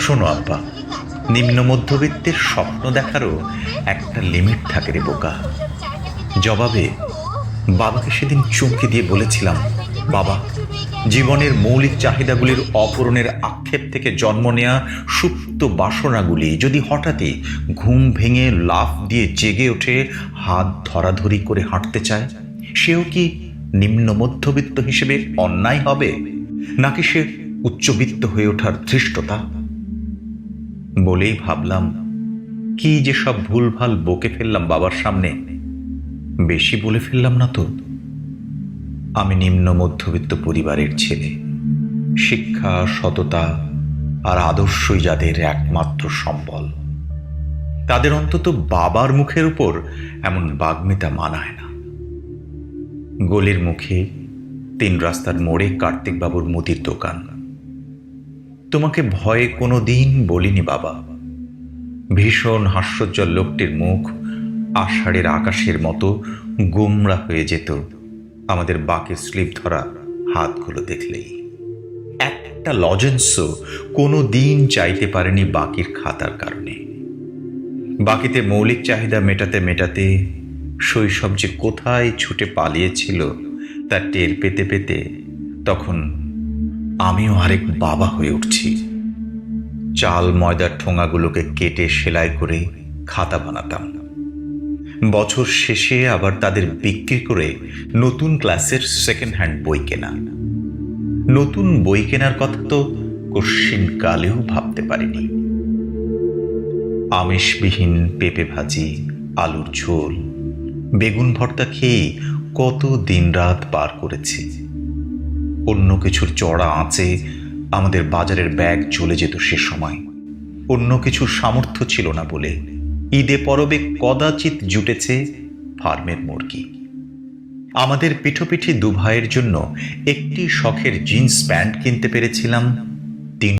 শোনো আব্বা, নিম্ন মধ্যবিত্তের স্বপ্ন দেখারও একটা লিমিট থাকে রে বোকা। জবাবে বাবাকে সেদিন চমকে দিয়ে বলেছিলাম, বাবা, জীবনের মৌলিক চাহিদাগুলির অপূরণের আক্ষেপ থেকে জন্ম নেয়া সুপ্ত বাসনাগুলি যদি হঠাৎই ঘুম ভেঙে লাফ দিয়ে জেগে ওঠে, হাত ধরাধরি করে হাঁটতে চায়, সেও কি নিম্ন মধ্যবিত্ত হিসেবে অন্যায় হবে, নাকি সে উচ্চবিত্ত হয়ে ওঠার ধৃষ্টতা? বলেই ভাবলাম, কি যে সব ভুলভাল বকে ফেললাম বাবার সামনে। বেশি বলে ফেললাম না তো? আমি নিম্ন মধ্যবিত্ত পরিবারের ছেলে। শিক্ষা, সততা আর আদর্শই যাদের একমাত্র সম্বল, তাদের অন্তত বাবার মুখের উপর এমন বাগ্মিতা মানায় না। গলির মুখে 3 রাস্তার মোড়ে কার্তিক বাবুর মুদির দোকান। তোমাকে ভয়ে কোনো দিন বলিনি বাবা। ভীষণ হাস্যোজ্জ্বল লোকটির মুখ আষাঢ়ের আকাশের মতো গোমড়া হয়ে যেত আমাদের বাকির স্লিপ ধরা হাতগুলো দেখলেই। একটা লজেন্সও কোনো দিন চাইতে পারেনি বাকির খাতার কারণে। বাকিতে মৌলিক চাহিদা মেটাতে মেটাতে শৈশব যে কোথায় ছুটে পালিয়েছিল তা টের পেতে পেতে তখন আমিও আরেক বাবা হয়ে উঠছি। চাল ময়দার ঠোঙাগুলোকে কেটে সেলাই করে খাতা বানাতাম। বছর শেষে আবার তাদের বিক্রি করে নতুন ক্লাসের সেকেন্ড হ্যান্ড বই কেনা। নতুন বই কেনার কথা তো কশ্চিন কালেও ভাবতে পারিনি। আমিষবিহীন পেঁপে ভাজি, আলুর ঝোল, বেগুন ভর্তা খেয়ে কত দিন রাত পার করেছি। অন্য কিছুর চড়া আঁচে আমাদের বাজারের ব্যাগ চলে যেত সে সময়। অন্য কিছুর সামর্থ্য ছিল না বলে ঈদে পরবে কদাচিৎ জুটেছে ফার্মের মুরগি। আমাদের পিঠোপিঠি 2 ভাইয়ের জন্য একটি শখের জিন্স প্যান্ট কিনতে পেরেছিলাম